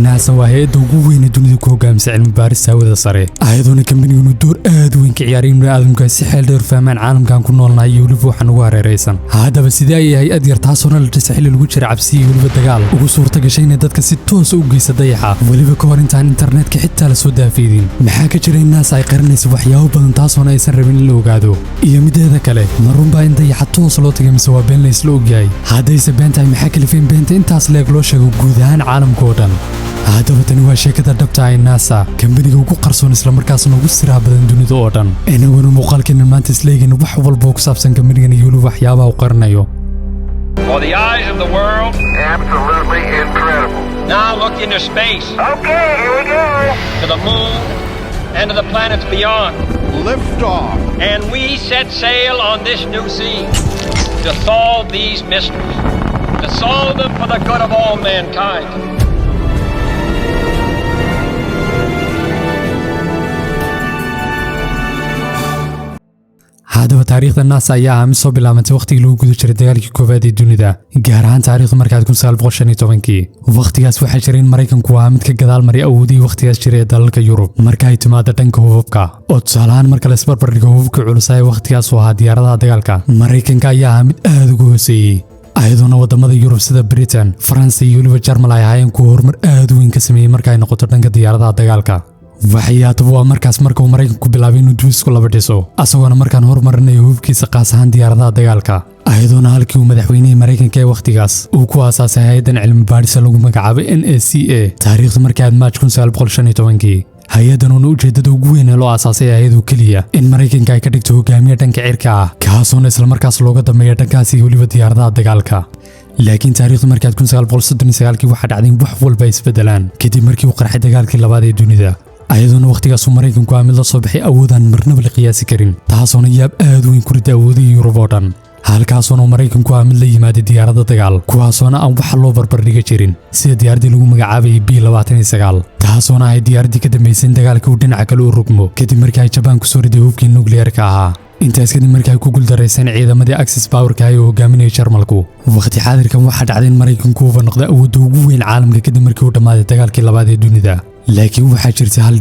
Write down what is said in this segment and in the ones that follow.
NASA waa hay'adda ugu weyn ee dunida ku hoggaamisa cilmi baarista hawada sare ayadoona kambaniguna door aad u weyn ka ciyaaraya in aadamka si xeel dheer fahmaan caalamkan ku noolnahay iyo weliba waxaan ugu hareeraysan haddaba sidee ay hay'ad yar taasoo la dhisay xilli lagu jira cabsi iyo weliba dagaal ugu suurta gashay in dadka si toos u geysa dayaxa weliba ka hor intaan internetka xitaa la soo daafeedin maxaa ka jira in NASA ay qarinayso waxyaabo badan taasoo aysan rabin in la ogaado iyo mideeda kale Marunba in dayaxa toos loo tagay mise waa been la isla ogyahay haddayse beenta maxaa kalifeen beenta intaas leeg loo sheego guud ahaan caalamka oo dhan haddaba tani waa sheekada dhabta ah ee NASA kambaniga ugu qarsoon isla markaasna ugu siraha badan dunida oo dhan inaguna muuqaalkeena maanta isleegayna wax walba oo ku saabsan kambanigan iyo weliba waxyaabaha uu qarinayo. For the eyes of the world, absolutely incredible. Now look into space. Okay, here we go. To the moon and to the planets beyond. Lift off. And we set sail on this new sea to solve these mysteries, to solve them for the good of all mankind. haddaba taariikhda NASA ayaa mid soo bilaabantay waqtigii lagu guda jiray dagaalkii koowaad ee dunida gaar ahaan taariikhda markaad 1915 waqtigaas waxaa jiray in Mareykanku waa mid ka gadaal maray awoodii waqtigaas jiray ee dalalka Yurub marka ay timaado dhanka hubabka oo tusaale ahaan marka la isbarbar dhigo hubabka culus ee waqtigaas oo ahaa diyaaradaha dagaalka Mareykanka ayaa mid aad ugu hooseeyay ayadoona wadamada Yurub sida Britain, France iyo weliba Jarmal ay ahaayeen kuwa horumar aad u weyn ka sameeyay marka ay noqoto dhanka diyaaradaha dagaalka waxyaabo waa markaas marka uu Mareykanku bilaabay inuu duusku laba dhiso asagoona markaan horumarinayo hubkiisa qaas ahaan diyaaradaha dagaalka ayadoona halkii uu madaxweynaha Mareykanka ee waqtigaas uu ku aasaasay hay'addan cilmi baarista lagu magacaabay NACA taariikhda markaad March 1915 hay'addan oo ujeedada ugu weyn ee loo aasaasay hay'adu kaliya in Mareykanka ay ka dhigto hogaamiye dhanka cirka ah kaasoo isla markaas looga dambeeyo dhankaas iyo weliba diyaaradaha dagaalka laakiin taariikhda markaad 1939 waxa dhacday wax walba isbedelaan kadib markii uu qarxay dagaalkii labaad ee dunida ayadoona waqtigaas uu Mareykanku mid la soo baxay awoodaan marnaba la qiyaasi karin taasoo yaab aad u weyn ku riday awoodii Yurub oo dhan halkaasoo Mareykanku mid la yimaado diyaarado dagaal kuwaasoo aan wax loo barbar dhiga jirin sida diyaaradii lagu magacaabay B-29 taasoo ay diyaaradii ka dambeysay dagaalka uu dhinaca kale u rugmo kadib markii ay Japan ku soo riday hubkii nuclear-ka ahaa intaas kadib markii ay ku guuldareyseen ciidamadii Axis Power-ka ay hogaaminayay Jarmalku waqti xaadirkan waxa dhacday in Mareykanku uu noqday awoodda ugu weyn caalamka kadib markii uu dhamaaday dagaalkii labaad ee dunida laakiin waxaa jirtay hal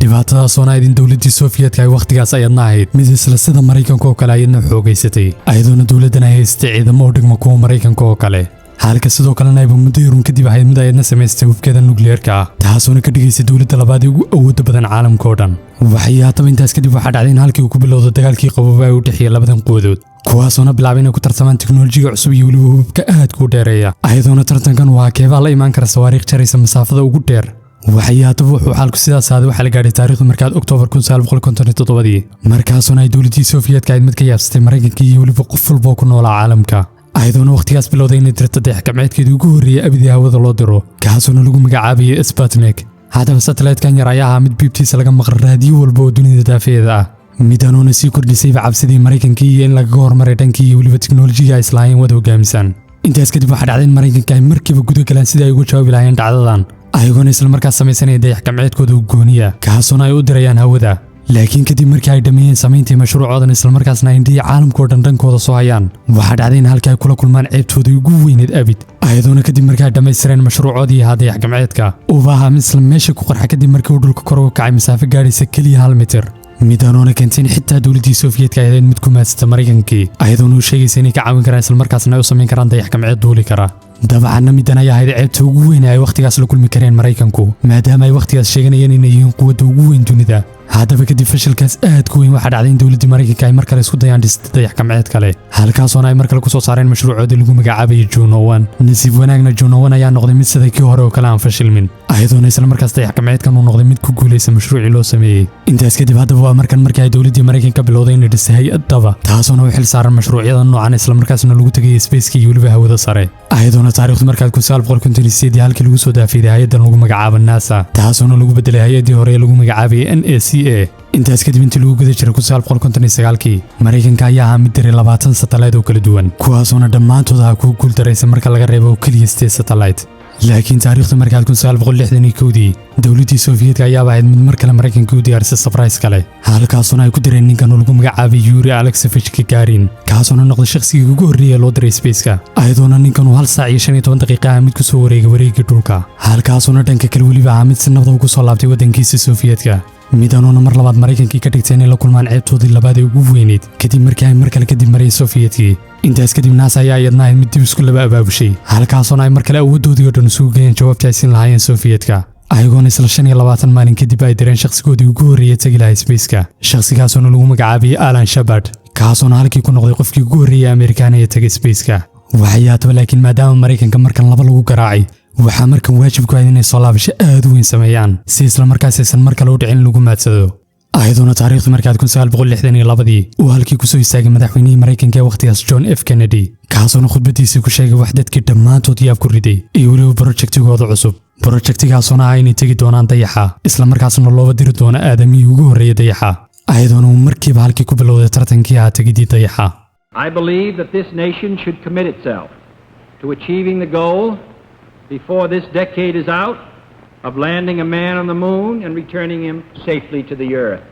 dhibaatadaasoo ay dawladii Soviyetka ay waqtigaas ayadna ahayd mid isla sida Mareykanka oo kale ayadna xoogaysatay ayadoona dawladdan ay haystay ciidamo dhigma kuwa Mareykanka oo kale halka sidoo kalena ay muddo yar kadib ahayd mid ayadna samaystay hubkeeda nuclear-ka ah taasoo ka dhigaysay dawladda labaad ee ugu awoodda badan caalamka oo dhan waxyaabo intaas kadib waxa dhacday in halkii uu ku bilowdo dagaalkii qaboobay u dhexeeyay labadan quwadood kuwaasoo bilaabay inay ku tartamaan teknoolojiga cusub iyo weliba hubabka aad u dheereeya ayadoona tartankan waa keebaa la imaan kara sawaariikh jaraysa masaafada ugu dheer waxyaabo wuxuu xalku sidaas aaday waxa la gaaray taariikhda markaad October 1957 markaasoo ay dawladii Soviyetka ay mid ka yaabsatay Mareykanka iyo weliba qof walba ku nool caalamka ayadoona waqtigaas bilowday inay dirto dayax-gacmeedkeedii ugu horreeyay abidii hawada loo diro kaasoo lagu magacaabay Sputnik haddaba satellite-kan yar ayaa mid biibtiisa laga maqal raadiyo walba oo dunida daafeeda ah midanoona sii kordhisay cabsidii Mareykanka iyo in laga hormaray dhankii iyo weliba teknoolojiga islaamiyada wada hogaamisan intaas kadib waxa dhacday in Mareykanka ay markiiba gudo galaan sidii ay uga jawaabi lahaayeen dhacdadan ayagoona isla markaas samaysanay dayax-gacmeedkooda gooniya kaasoo ay u dirayaan hawada laakiin kadib markii ay dhameeyeen samayntii mashruucoodan isla markaasna indhii caalamka oo dhan dhankooda soo hayaan waxa dhacday in halka ay kula kulmaan ceebtoodii ugu weyneed abid ayadoona kadib markii ay dhamaystireen mashruucoodii dayax-gacmeedka uu baahaa mid isla meesha ku qarxa kadib markii uu dhulka kor uga kacay masaafo gaadhaysa kaliya 1 mitir midanoona keentay xitaa dawladii Soviyetka ay mid ku maadsata Mareykankii ayadoona uu sheegay inay ka caawin karaan isla markaasna ay u sameyn karaan dayax-gacmeed duuli kara dabcan midan ayaa ahayd ceebta ugu weyn ee ay waqtigaas la kulmi kareen Mareykanku maadaama ay waqtigaas sheeganayeen inay yihiin quwadda ugu weyn dunida haddaba kadib fashilkaas aad ku weyn waxa dhacday in dawladii Mareykanka ay mar kale isku dayaan dhista dayax-gacmeed kale halkaasoo ay mar kale ku soo saareen mashruucoodii lagu magacaabay Juno 1 nasiib wanaagna Juno 1 ayaa noqday mid sidii kii hore oo kale aan fashilmin ayadoona isla markaas dayax-gacmeedkan uu noqday mid ku guuleysa mashruucii loo sameeyay intaas kadib haddaba waa markii ay dawladii Mareykanka bilowday inay dhisay hay'adaba taasoo u xil saaran mashruucyada noocan isla markaasna lagu tagay space-ka iyo weliba hawada sare ayadoona taariikhda markaad 1958 halkii lagu soo daafiyay hay'addan lagu magacaabo NASA taasoo lagu bedelay hay'adii hore ee lagu magacaabay NACA intaas kadib intii lagu guda jiray 1959 Mareykanka ayaa mid diray 20 satellite oo kala duwan kuwaasoo dhammaantood ku guuldareysay marka laga reebo kaliya 8 satellite laakiin taariikhda markaad 1961 dowladdii Soviyetka ayaa ahayd mid mar kale Mareykanka u diyaarisay surprise kale halkaasuna ay ku direen ninkan oo lagu magacaabay Yuri Alexeyevich Gagarin kaasoo noqday shakhsigii ugu horreeyay loo diray space-ka ayadoona ninkan uu 1 saac iyo 15 daqiiqo mid ku soo wareegay dhulka halkaasuna dhanka kale waliba mid si nabad ugu soo laabtay wadankiisa Soviyetka midanoona mar labaad Mareykankii ka dhigtay inay la kulmaan ceebtoodii labaad ee ugu weyneed kadib markii ay mar kale kadib maray Soviyetkii intaas kadib NASA ayaa iyadna mid dib isku laba abaabushay halkaasuna ay mar kale awoodoodii oo dhan isugu geeyeen jawaabta ay siin lahaayeen Sovietka ayagoona isla 25 maalin kadib ay direen shakhsigoodii ugu horreeyay tagi lahaa space-ka shakhsigaasoo lagu magacaabay Alan Shepard kaasoo halkii ku noqday qofkii ugu horreeyay Amerikaan ee tagay space-ka waxyaataba laakiin maadaama Mareykanka markan laba lagu garaacay waxaa markan waajib ku ah inay soo laabasho aad u weyn sameeyaan si isla markaas aysan mar kale u dhicin lagu maadsado ayadoona taariikhdu markaad 1962 uu halkii ku soo istaagay madaxweynihii Mareykanka ee waqtigaas John F Kennedy kaasoo khudbadiisa ku sheegay wax dadkii dhammaantood yaab ku riday iyo weliba projectigooda cusub projectigaasoo ah inay tagi doonaan Dayaxa isla markaasna loo diri doono aadamihii ugu horreeyay Dayaxa ayadoona markiiba halkii ku bilowday tartankii tagidii Dayaxa I believe that this nation should commit itself to achieving the goal before this decade is out of landing a man on the moon and returning him safely to the earth.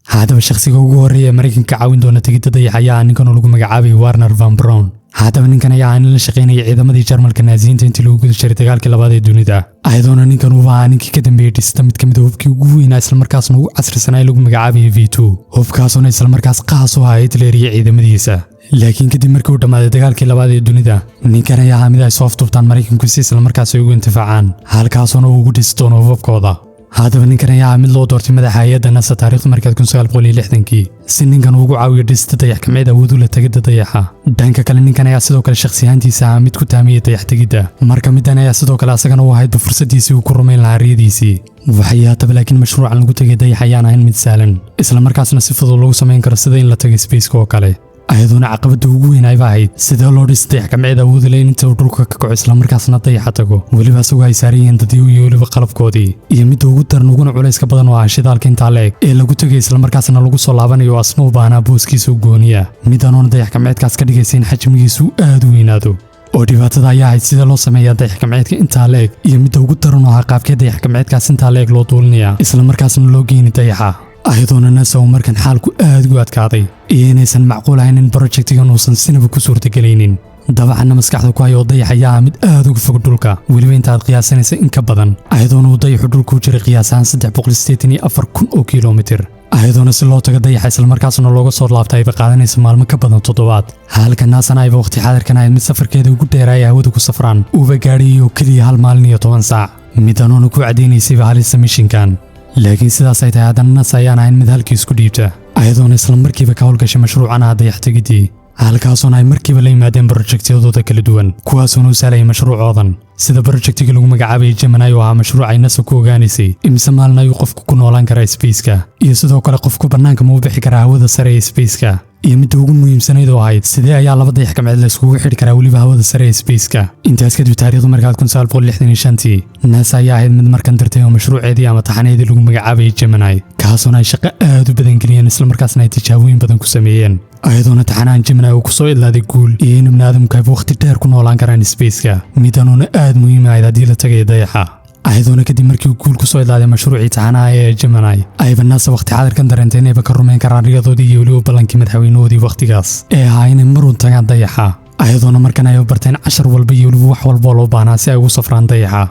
هذا shakhsiga ugu horreeyay Mareykanka caawin doona tagida Dayaxa ayaa ninkan lagu magacaabay Warner van Braun هذا ninkan ayaa la shaqeynayay ciidamadii Jarmalka Naaziyiinta intii lagu guda jiray dagaalkii labaad ee dunida ayadoona ninkan uu ahaa ninkii ka dambeeyay dhista mid ka mid ah hubkii ugu weyn isla markaasna ugu casrisanaa lagu magacaabay V2 hubkaasoo isla markaas qaas u ahaa Hitler iyo ciidamadiisa laakiin kadib markii uu dhamaaday dagaalkii labaad ee dunida ninkan ayaa mid ay soo afduubtaan Mareykanku si isla markaas ay ugu intifaacaan halkaasoo uu ugu dhisi doono hubkooda هذا ninkan ayaa mid loo doortay madaxa hay'adda NASA taariikhda markaad 1960 si ninkan ugu caawiyo dhista dayax kamid awood u leh tagida Dayaxa dhanka kale ninkan ayaa sidoo kale shakhsiyaantiisa mid ku taamiyay dayax tagida marka midan ayaa sidoo kale asagana u ahayd fursadiisii uu ku rumayn lahaa riyadiisii waxyaataba laakiin mashruucan lagu tagay Dayax ayaan ahayn mid sahlan isla markaasna si fudud loogu sameyn karo sida in la tagay space-ka oo kale ayadoona caqabada ugu weyn ay ahayd sida loo dhistay dayax kamid awood leh inta uu dhulka ka kaco isla markaasna Dayaxa tago waliba asagoo ay saarayeen dadii iyo waliba qalabkoodii iyo mid ugu daran uguna culayska badan oo shidaalka inta leeg ee lagu tagay isla markaasna lagu soo laabanayo asnuu baana booskiisa gooniya midanoona dayax kamidkaas ka dhigaysa in xajmigiisu aad u weynaado oo dhibaatada ayaa ahayd sida loo sameeyaa dayax kamidka inta leeg iyo mid ugu daran oo qaabkee dayax kamidkaas inta leeg loo duulinaya isla markaasna loo geeyay Dayaxa ayadoona NASA markan xaalku aad u adkaaday inaysan macquul ahayn in projectigan uusan sinaba ku suurtagelaynin dabacana maskaxda ku hayo Dayax ayaa mid aad uga fog dhulka waliba intaad qiyaasanaysa in ka badan ayadoona uu Dayaxu dhulku jiray qiyaasan 384,000 kiiloomitir ayadoona si loo tago Dayaxa isla markaasna looga soo laabtay ay qaadanayso maalmo ka badan 7 halka NASA ay waqti xaadirkan ay mid safarkeeda ugu dheeray hawada ku safraan uu gaadhiyo kaliya 1 maalin iyo 10 saac midanoona ku cadeynayay halista mishinkan laakiin sidaas ay tahay haddana NASA ayaan ahayn mid halkii isku dhiibta ayadoona isla markiiba ka howlgashay mashruucan dayax tagidii halkaasoo ay markiiba la yimaadeen projectiyadooda kala duwan kuwaasoo u saalayay mashruucoodan sida projectiga lagu magacaabay Gemini oo ah mashruuc ay NASA ku ogaanaysay imisa maalin ayuu qofku ku noolaan karaa space-ka iyo sidoo kale qofku bannaanka ma u bixi karaa hawada sare ee space-ka iyo mid ugu muhiimsanayd oo ahayd sidee ayaa laba dayax kamid la iskugu xidhi karaa waliba hawada sare ee space-ka intaas kadib taariikhda markaad 1965 NASA ayaa ahayd mid markan dartay oo mashruuceedii ama taxaneedii lagu magacaabay Gemini kaasoo ay shaqo aad u badan geliyeen isla markaasna ay tijaabooyin badan ku sameeyeen ayadoona taxanaan Gemini uu ku soo ilaaday guul iyo in bani'aadamku ay waqti dheer ku noolaan karaan space-ka midanoona aad muhiim ah haddii la tagay Dayaxa ayadoona kadib markii uu guul ku soo ilaaday mashruucii taxanaha ee Gemini ayba NASA waqti xaadirkan dareentay inay ka rumayn karaan riyadoodii iyo waliba ballankii madaxweynahoodii waqtigaas ee ahaa inay marun tagaan Dayaxa ayadoona markan ay barteen 10 walba iyo waliba wax walba loo baahnaa si ay ugu safraan Dayaxa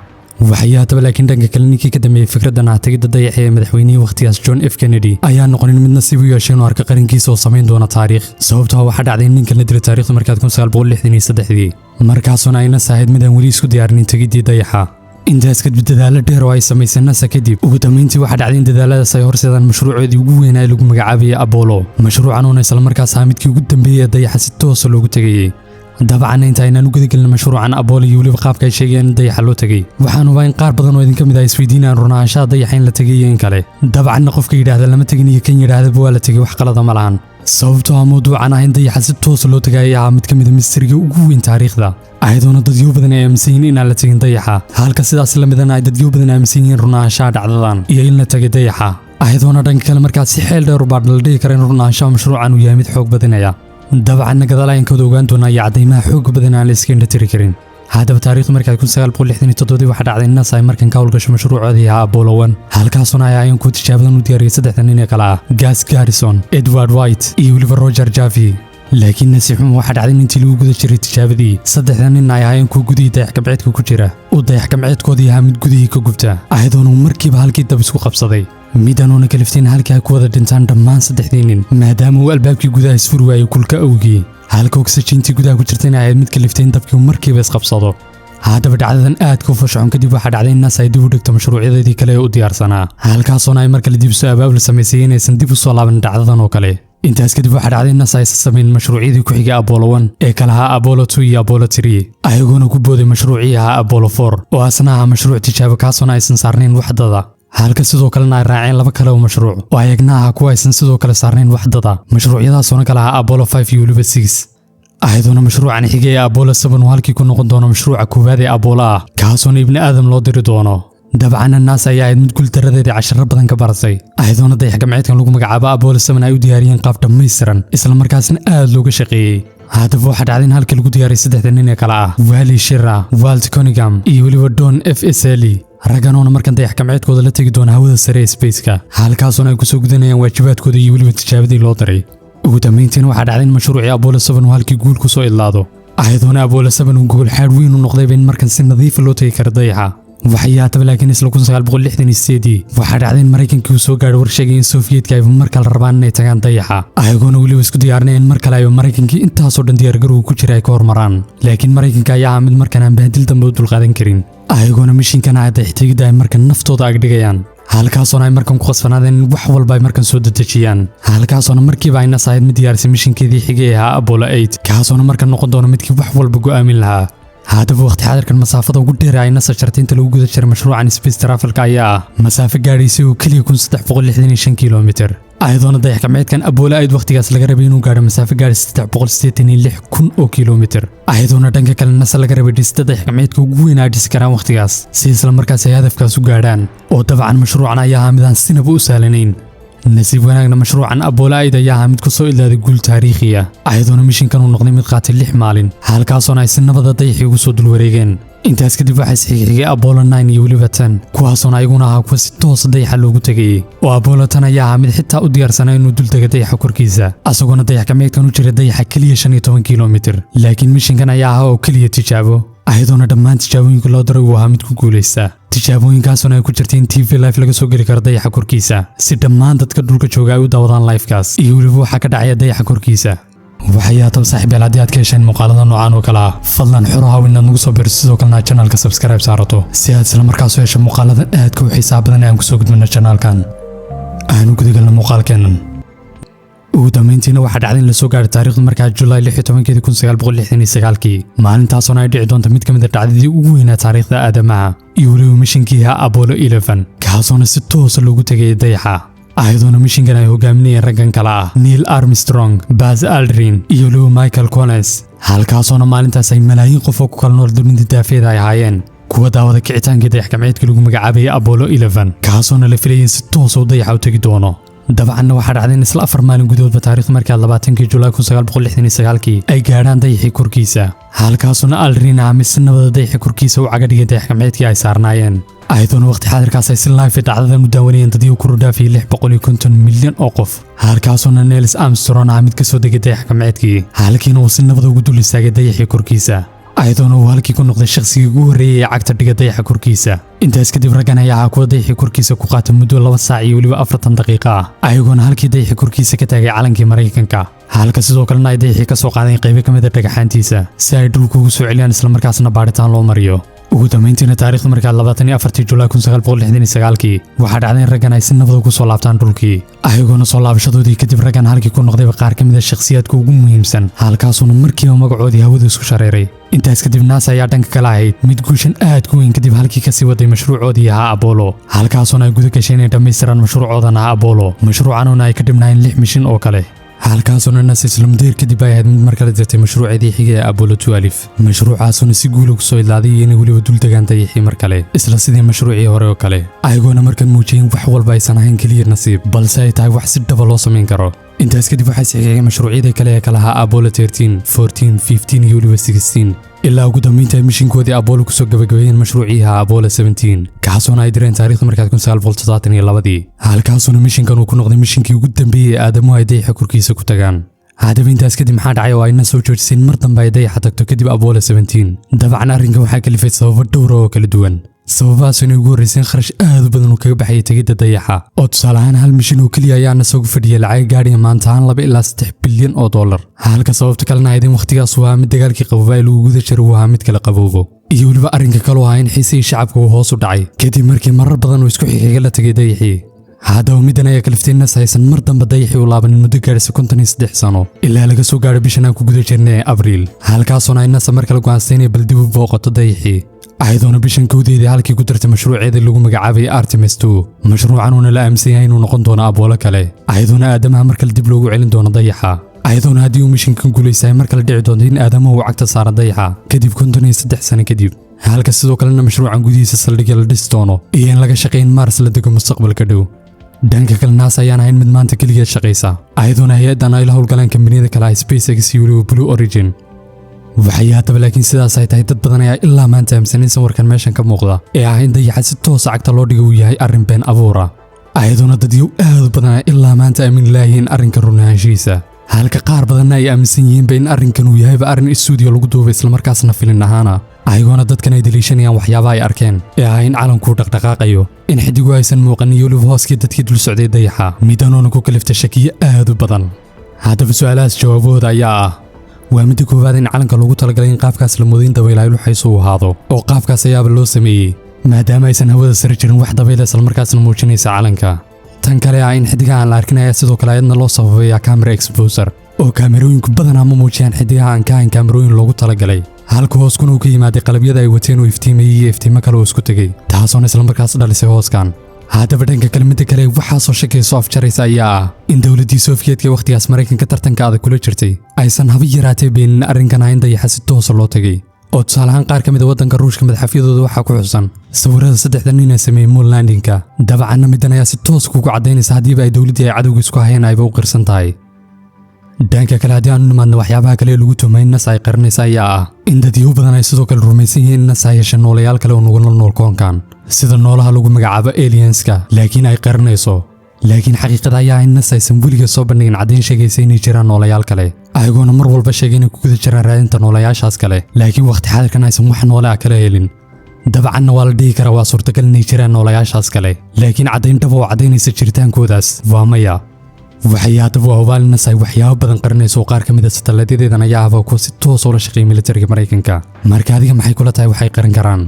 waxyaataba laakiin dhanka kale ninkii ka dambeeyay fikraddan tagida Dayaxa ee madaxweynihii waqtigaas John F Kennedy ayaa noqonin mid nasiib u yeeshay inuu arko qarankiisa oo sameyn doona taariikh sababtoo waxa dhacday ninkan la diray taariikhda markaad 1963 markaasuna ay NASA ahayd mid aan weli isku diyaarin tagidii Dayaxa intaas kadib dadaalo dheer oo ay samaysay NASA kadib ugu dambeyntii waxa dhacday in dadaaladaas ay horseedaan mashruucoodii ugu weyn ee lagu magacaabay Apollo mashruucan oo isla markaas midkii ugu dambeeyay Dayaxa si toos ah loogu tagayay dabcan inta aynan u gudagilin mashruucan Apollo iyo waliba qaabka ay sheegeen in Dayaxa loo tagay waxaan u baahan qaar badan oo idin kamid ah isweydiinayaan runaanshaha Dayaxa in la tagay in kale dabcan qofka yiraahdo lama tagin iyo kan yiraahdo waa la tagay wax qalad ma lahan sababtoo ah mawduucan in Dayaxa si toos loo tagay ayaa mid kamid ah mistariga ugu weyn taariikhda ayadoona dadyo badan ay aaminsan yihiin in la tagin Dayaxa halka sidaas la midana ay dadyo badan aaminsan yihiin runaanshaha dhacdadan iyo in la tagay Dayaxa ayadoona dhanka kale markaas si xeel dheer u baadhal dhigi kara in runaanshaha mashruucan uu yahay mid xoog badanaya dabcan gadaalayankooda ogaan doona iyo cadeymaha xoog badan aan la iska indha tiri karin haddaba taariikhdu markay 1967 waxa dhacday in NASA ay markan ka howlgasho mashruucoodii ahaa Apollo 1 halkaasuna ay ayaan ku tijaabadan u diyaariyay saddexdan nin ee kala ah Gus Garrison, Edward White iyo weliba Roger Jaffee. laakiin nasiib xumo waxa dhacday intii lagu guda jiray tijaabadii saddexdan nin ay ayaan ku gudii dayax-gacmeedka ku jira oo dayax-gacmeedkoodii ahaa mid gudihii ka gubta ayadoona markiiba halkii dab isku qabsaday midanoona kalifteen halkii ay ku wada dhintaan dhammaan saddexdii nin maadaama uu albaabkii gudaha isfuri waayay kulka awgii halka oksijiintii gudaha ku jirtayna ay ahayd mid kalifteen dabkii markiiba isqabsado. haddaba dhacdadan aad ku fashaxon kadib waxa dhacday in NASA ay dib u dhigto mashruucyadeedii kale ee u diyaarsanaa halkaasoona ay markale dib soo abaabul samaysay inaysan dib u soo laaban dhacdadan oo kale. intaas kadib waxa dhacday in NASA ay sameeyeen mashruucyadii ku xigay Apollo 1 ee kala ahaa Apollo 2 iyo Apollo 3 ayagoona ku booday mashruucii ahaa Apollo 4 oo asna ahaa mashruuc tijaabo kaasoona aysan saarnayn waxdada halka sidoo kalena ay raaceen laba kale oo mashruuc oo ayagna ahaa kuwa aysan sidoo kale saarnayn waxdada mashruucyadaasuna kala ahaa Apollo 5 iyo weliba 6 ayadoona mashruucan xigay Apollo 7 oo halkii ku noqon doono mashruuca koowaad ee Apollo ah kaasoona ibni aadam loo diri doono. dabcan NASA ayaa ahayd mid guuldarradeedii casharo badan ka baratay ayadoona dayax-gacmeedkan lagu magacaabo Apollo 7 ay u diyaariyeen qaab dhammaystiran isla markaasna aad looga shaqeeyey. haddaba waxa dhacday in halkii lagu diyaariyay saddexdan nin ee kala ah Wally Schirra, Walt Cunningham iyo weliba Don F.S.Ely raganoona markan dayax-gacmeedkooda la tegi doona hawada sare ee spaceka halkaasoona ay kusoo gudanayaan waajibaadkooda iyo weliba tijaabadii loo diray. ugu dambeyntiina waxa dhacday in mashruucii Apollo 7 uu halkii guul ku soo idlaado ayadoona Apollo 7 uu gogol xaad weyn u noqday in markan si nadiif loo tagi karo dayaxa. waxyaataba laakiin isla 1968 waxa dhacday in Mareykankii uu soo gaadhay warshaga in Soviyetka ay markale rabaan inay tagaan dayaxa ayagoona weliba isku diyaarinayeen mar kale ay Mareykankii intaasoo dhan diyaargarow ku jiray ay ka hormaraan laakiin Mareykanka ayaa mid markan aan bahdil dambe u dulqaadan karin ayagoona mishiinkan ay dayax-tegidda ay markan naftooda agdhigayaan halkaasoona ay markan ku qasbanaadeen in wax walba ay markan soo dedejiyaan halkaasoona markiiba ay NASA mid diyaarisay mishiinkeedii xigay ahaa Apollo 8 kaasoona markan noqon doona midkii wax walba go'aamin lahaa. haddaba waqti xaadirkan masaafada ugu dheer ay NASA jartay inta lagu guda jiray mashruucan space travelka ayaa ah masaafo gaadhaysay oo keliya 1365 kilomitir ayadoona dayax-gacmeedkan Apollo 8 waqtigaas laga rabay inuu gaadho masaafo gaadhay 386,000 oo kilomitir ayadoona dhanka kale NASA laga rabay dhisida dayax-gacmeedka ugu weyn ay dhisi karaan waqtigaas si isla markaas ay hadafkaas u gaadhaan oo dabcan mashruucan ayaa ahaa mid aan sinaba u sahlanayn. nasiib wanaagna mashruucan Apollo 8 ayaa ahaa mid ku soo ilaaday guul taariikhi ah ayadoona mishiinkan uu noqday mid qaatay 6 maalin halkaasoona ay si nabada dayaxii ugu soo dulwareegeen. intaas kadib waxaa isxigxigay Apollo 9 iyo weliba 10 kuwaasoona ayaguna ahaa kuwa si toos dayaxa loogu tegayey oo Apollo 10 ayaa ahaa mid xitaa u diyaarsanaa inuu dul tago dayaxa korkiisa asagoona dayax-gacmeedkan u jira dayaxa keliya 15 kilomitir laakiin mishiinkan ayaa ahaa oo keliya tijaabo ayadoona dhammaan tijaabooyinka loo daray uu ahaa mid ku guulaysta tijaabooyinkaasuna ay ku jirtay in TV live laga soo geli karo dayaxa korkiisa si dhammaan dadka dhulka jooga ay u daawadaan livekaas iyo weliba waxa ka dhacaya dayaxa korkiisa. waxyaataba saaxiibayaal haddii aad ka hesheen muuqaalada noocan oo kale ah fadlan xuraha inaad nagu soo biirto sidoo kalena channelka subscribe saarato si aad isla markaas u hesho muuqaaladan aadka u xiisaha badan ee aan kusoo gudbino channelkan aanu gudagalno muuqaalkeennan. ugu dambeyntiina waxa dhacday in la soo gaadhay taariikhdu markaa July 16 1969 maalintaasoo ay dhici doonto mid ka mid ah dhacdadii ugu weynaa taariikhda aadamaha iyo weliba mishiinkii ahaa Apollo 11 kaasoona si toos loogu tegay dayaxa ayadoona mishiinkan ay hogaaminayeen raggan kale ah Neil Armstrong, Buzz Aldrin iyo weliba Michael Collins halkaasoona maalintaas ay malaayiin qof oo ku kala nool dunida daafeeda ay ahaayeen kuwa daawada kicitaankii dayax-gacmeedka lagu magacaabayay Apollo 11 kaasoona la filayay in si toos u dayaxa u tegi doono. dabcanna waxa dhacday in isla 4 maalin gudahoodba taariikhda markaa 20 July 1969 ay gaadhaan dayaxii korkiisa halkaasoona Aldrin mid si nabada dayaxii korkiisa u caga dhigay dayax-gacmeedkii ay saarnaayeen ayadoona waqti xaadirkaas ay si live dhacdadan u daawanayeen dadii ku dhaafay 650 milyan oo qof halkaasoona Neil Armstrong mid ka soo degay dayax-gacmeedkii halkiina uu si nabada ugu dul istaagay dayaxii korkiisa ayadoona uu halkii ku noqday shakhsigii ugu horreeyay ee cagta dhiga dayaxa korkiisa. intaas kadib raggan ayaa ahaa kuwa dayaxii korkiisa ku qaatay muddo 2 saac iyo weliba 40 daqiiqo ah ayagoona halkii dayaxii korkiisa ka taagay calankii Mareykanka halka sidoo kalena ay dayaxii ka soo qaadeen qaybo ka mid ah dhagaxaantiisa si ay dhulka ugu soo celiyaan isla markaasna baaritaan loo mariyo. ugu dambeyntiina taariikhdu markaa 24 July 1969 waxa dhacday in raggan ay si nabad ugu soo laabtaan dhulkii ayagoona soo laabashadoodii kadib raggan halkii ku noqday qaar ka mid ah shakhsiyaadka ugu muhiimsan halkaasuna markiiba magacoodii hawada isku shareeray. intaas kadib NASA ayaa dhanka kale ahayd mid guushan aad ku weyn kadib halkii ka sii waday mashruucoodii ahaa Apollo halkaasoona ay guda gashay inay dhammaystiraan mashruucoodan ahaa Apollo mashruucanuna ay ka dhibnaayeen 6 mishin oo kale halkaasoona NASA isla muddo kadib ay ahayd mid mar kale dirtay mashruuceedii xigay ee Apollo 12 mashruucaasuna si guul ugu soo ilaaday inay weliba dul tagaan dayaxii mar kale isla sidii mashruucii hore oo kale ayagoona markan muujiyeen wax walba aysan ahayn keliya nasiib balse ay tahay wax si dhaba loo samayn karo. intaas kadib waxay saxiixeen mashruucyada kale ee kala ahaa Apollo 13, 14, 15 iyo weliba 16 ilaa ugu dambeyntii ay mishinkoodii Apollo kusoo gabagabeeyeen mashruuciiha Apollo 17 kaasoo ay direen taariikhda markaad 1972 halkaasoo mishinkan uu ku noqday mishinkii ugu dambeeyay aadamuhu ay Dayaxa korkiisa ku tagaan haddaba intaas kadib maxaa dhacay oo ayna soo joojiseen mar dambe ay Dayaxa tagto kadib Apollo 17 dabcan arrinkan waxaa kalifay sababo dhowr oo kala duwan sababahaas inay ugu horreyseen kharash aad u badan oo kaga baxay tegidda Dayaxa oo tusaale ahaan hal mishin oo keliya ayaana soo fadhiyay lacag gaadhay maanta aan 2 ilaa 3 bilyan oo dollar halka sababta kalena ay waqtigaas waa mid dagaalkii qaboway lagu guda jiray waa mid kala qabowgo iyo waliba arrinka kale oo ahayn xiisii shacabka uu hoos u dhacay kadib markii marar badan oo isku xigay la tagay Dayaxii haddaba middan ayaa kaliftay NASA aysan mar dambe Dayaxii u laabanin muddo gaadhaysa 53 sano ilaa laga soo gaadho bishan aan ku guda jirnay Abriil halkaasoo ay NASA mar kale go'aansatay inay bal dib u booqato Dayaxii ayadoo bishan kowdeedii halkii ku dartay mashruuceeda lagu magacaabay Artemis 2 mashruucan oo la aaminsan yahay inuu noqon doono Apollo kale ayadoo aadamaha mar kale dib loogu celin doono Dayaxa ayadoo haddii uu mishinkan guuleystay mar kale dhici doonto in aadamaha uu cagta saaro Dayaxa kadib 53 sano kadib halka sidoo kalena mashruucan gudihiisa saldhigga la dhisi doono iyo in laga shaqeyn Mars la dego mustaqbalka dhow dhanka kale NASA ayaan ahayn mid maanta keligeed shaqaysa ayadoona hay-addan ay la howlgalaan kambaniyada kale ah SpaceX iyo Blue Origin waxay haddaba laakiin sidaas ay tahay dad badan ayaa ilaa maanta aaminsan in sawirkan meeshan ka muuqda ee ah in Dayaxa si toos cagta loo dhigo uu yahay arrin been abuura ayadoona dadyo aad u badan ilaa maanta aamin lahayn arrinka run ahaanshihiisa halka qaar badanna ay aaminsan yihiin in arrinkan uu yahay arrin studio lagu duubay isla markaasna filin ahaana ayagoona dadkan ay daliishanayaan waxyaabaha ay arkeen ee ah in calanku dhaqdhaqaaqayo in xidigu aysan muuqan iyo waliba hooskii dadkii dul socday Dayaxa midanoona ku kaliftay shakiyo aad u badan haddaba su'aalahaas jawaabahooda ayaa ah waa midda koowaad in calanka loogu talagalay in qaabkaas la moodayn dabaylaha luxayso uu ahaado oo qaabkaas ayaaba loo sameeyey maadaama aysan hawada sare jirin wax dabayla isla markaasna muujinaysa calanka tan kale ah in xidigaha aan la arkin ayaa sidoo kale ayadna loo sababeeyaa camera exposure oo kaamerooyinku badanaa ma muujiyaan xidigaha aan ka ahayn kaamerooyin loogu talagalay halka hooskuna uu ka yimaaday qalabyada ay wateen oo iftiimayay iyo iftiimo kale oo isku tegay taasoona isla markaas dhalisay hooskan haddaba dhanka kale midda kale waxaasoo shakayso afjaraysa ayaa ah in dowladdii Sofiyeedka waqtigaas Mareykanka tartanka adag kula jirtay aysan haba yaraatee beenin arrinkan in Dayaxa si toos loo tagay oo tusaale ahaan qaar ka mid ah waddanka Ruushka madaxafyadooda waxaa ku xusan sawirada 3 nin ee sameeyay moon landingka dabcan middan ayaa si toos kugu cadaynaysa haddii ay dowladdii ay cadowga isku hayeen ayba u qirsan tahay dhanka kale haddii aanu nimaadno waxyaabaha kale ee lagu tuhmay NASA ay qarinaysa ayaa ah in dadyo badan ay sidoo kale rumaysan yihiin in NASA ay heshay nooleyaal kale oo nugula nool koonkan sida noolaha lagu magacaabo alienska laakiin ay qarinayso laakiin xaqiiqada ayaa in NASA aysan weligeed soo bandhigin caddayn sheegaysa inay jiraan nooleyaal kale ayagoona mar walba sheegay inay ku guda jiraan raadinta nooleyaashaas kale laakiin waqti xaadirkan aysan wax noole ah kala helin dabcanna waa la dhihi karaa waa suurtagal inay jiraan nooleyaashaas kale laakiin caddayn dhab oo caddaynaysa jiritaankoodaas waa maya waxay haddaba hubaal NASA ay waxyaabo badan qarinayso qaar ka mid ah satellite-yadeedan ayaa ahba kuwa si toos ula shaqeeya militariga Mareykanka marka adiga maxay kula tahay waxay qarin karaan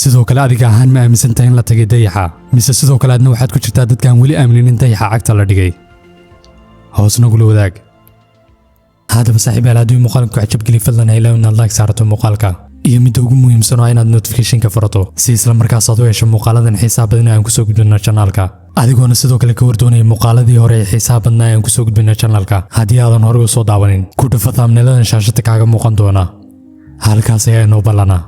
sidoo kale adiga ahaan ma aaminsan tahay in la tagay Dayaxa mise sidoo kale adna waxaad ku jirtaa dadka aan weli aaminin in Dayaxa cagta la dhigay hoosna gula wadaag haddaba saaxiibayaal haddii muuqaalku cajab geli fadlan ha ilaawin inaad like saarato muuqaalka iyo midda ugu muhiimsan oo inaad notification-ka furato si isla markaas aad u hesho muuqaaladan xiisaha badan aan ku soo gudbino channelka adigoona sidoo kale ka wardoonaya muuqaaladii hore ee xiisaha badnaa aan ku soo gudbino channelka haddii aadan hore u soo daawanin ku dhufa thumbnail-adan shaashada kaaga muuqan doona halkaas ayaa inoo ballana